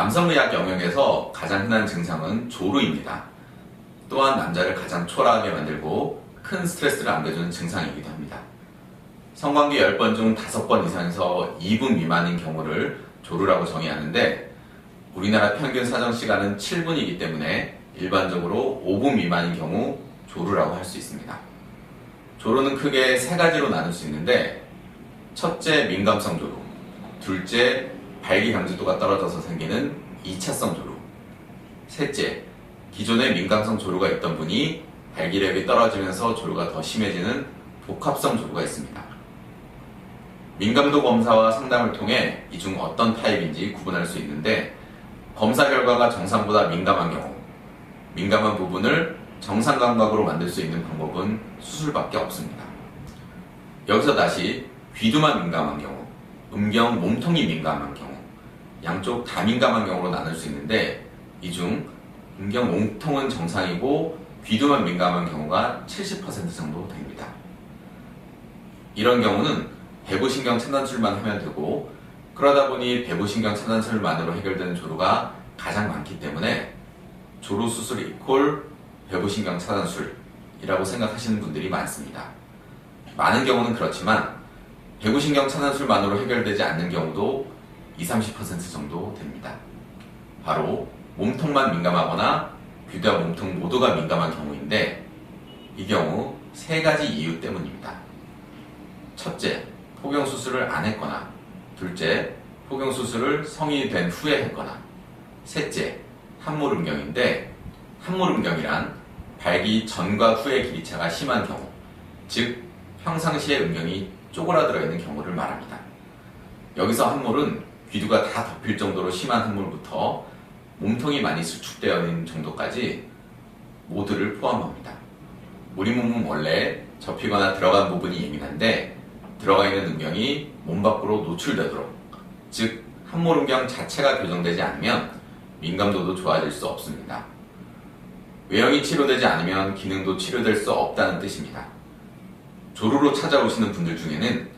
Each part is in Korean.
남성의학 영역에서 가장 흔한 증상은 조루입니다. 또한 남자를 가장 초라하게 만들고 큰 스트레스를 안겨주는 증상이기도 합니다. 성관계 10번 중 5번 이상에서 2분 미만인 경우를 조루라고 정의하는데, 우리나라 평균 사정시간은 7분이기 때문에 일반적으로 5분 미만인 경우 조루라고 할 수 있습니다. 조루는 크게 3가지로 나눌 수 있는데, 첫째 민감성 조루, 둘째 발기 강직도가 떨어져서 생기는 2차성 조루, 셋째 기존에 민감성 조루가 있던 분이 발기력이 떨어지면서 조루가 더 심해지는 복합성 조루가 있습니다. 민감도 검사와 상담을 통해 이 중 어떤 타입인지 구분할 수 있는데, 검사 결과가 정상보다 민감한 경우, 민감한 부분을 정상 감각으로 만들 수 있는 방법은 수술밖에 없습니다. 여기서 다시 귀두만 민감한 경우, 음경 몸통이 민감한 경우, 양쪽 다 민감한 경우로 나눌 수 있는데, 이 중 음경 몸통은 정상이고 귀두만 민감한 경우가 70% 정도 됩니다. 이런 경우는 배부신경 차단술만 하면 되고, 그러다 보니 배부신경 차단술만으로 해결되는 조루가 가장 많기 때문에 조루 수술 이콜 배부신경 차단술이라고 생각하시는 분들이 많습니다. 많은 경우는 그렇지만 배부신경 차단술만으로 해결되지 않는 경우도 20-30% 정도 됩니다. 바로 몸통만 민감하거나 귀두와 몸통 모두가 민감한 경우인데, 이 경우 3가지 이유 때문입니다. 첫째, 포경수술을 안 했거나, 둘째, 포경수술을 성인이 된 후에 했거나, 셋째, 함몰음경인데, 함몰음경이란 발기 전과 후의 길이차가 심한 경우, 즉 평상시에 음경이 쪼그라들어 있는 경우를 말합니다. 여기서 함몰은 귀두가 다 덮일 정도로 심한 함몰부터 몸통이 많이 수축되어 있는 정도까지 모두를 포함합니다. 우리 몸은 원래 접히거나 들어간 부분이 예민한데, 들어가 있는 음경이 몸 밖으로 노출되도록, 즉 함몰음경 자체가 교정되지 않으면 민감도도 좋아질 수 없습니다. 외형이 치료되지 않으면 기능도 치료될 수 없다는 뜻입니다. 조루로 찾아오시는 분들 중에는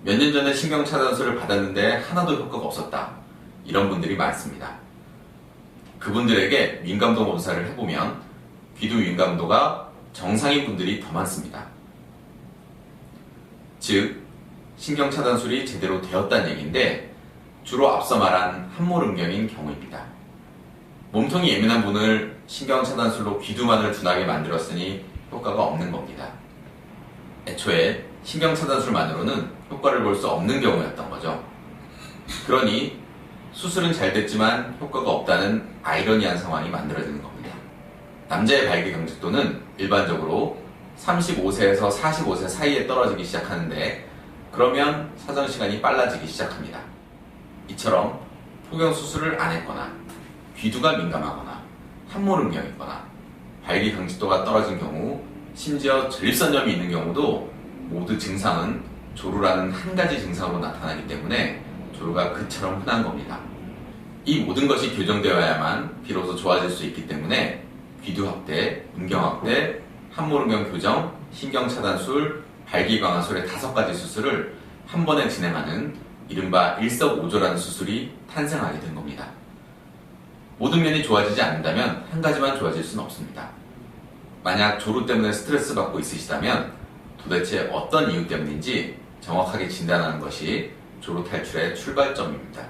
몇 년 전에 신경차단술을 받았는데 하나도 효과가 없었다, 이런 분들이 많습니다. 그분들에게 민감도 검사를 해보면 귀두 민감도가 정상인 분들이 더 많습니다. 즉 신경차단술이 제대로 되었다는 얘기인데, 주로 앞서 말한 함몰음경인 경우입니다. 몸통이 예민한 분을 신경차단술로 귀두만을 둔하게 만들었으니 효과가 없는 겁니다. 애초에 신경차단술만으로는 효과를 볼 수 없는 경우였던 거죠. 그러니 수술은 잘 됐지만 효과가 없다는 아이러니한 상황이 만들어지는 겁니다. 남자의 발기 강직도는 일반적으로 35세에서 45세 사이에 떨어지기 시작하는데, 그러면 사정시간이 빨라지기 시작합니다. 이처럼 포경 수술을 안 했거나, 귀두가 민감하거나, 함몰음경이거나, 발기 강직도가 떨어진 경우, 심지어 전립선염이 있는 경우도 모두 증상은 조루라는 한 가지 증상으로 나타나기 때문에 조루가 그처럼 흔한 겁니다. 이 모든 것이 교정되어야만 비로소 좋아질 수 있기 때문에 귀두 확대, 음경 확대, 함몰음경 교정, 신경차단술, 발기강화술의 5가지 수술을 한 번에 진행하는 이른바 일석오조라는 수술이 탄생하게 된 겁니다. 모든 면이 좋아지지 않는다면 한 가지만 좋아질 수는 없습니다. 만약 조루 때문에 스트레스 받고 있으시다면 도대체 어떤 이유 때문인지 정확하게 진단하는 것이 조루 탈출의 출발점입니다.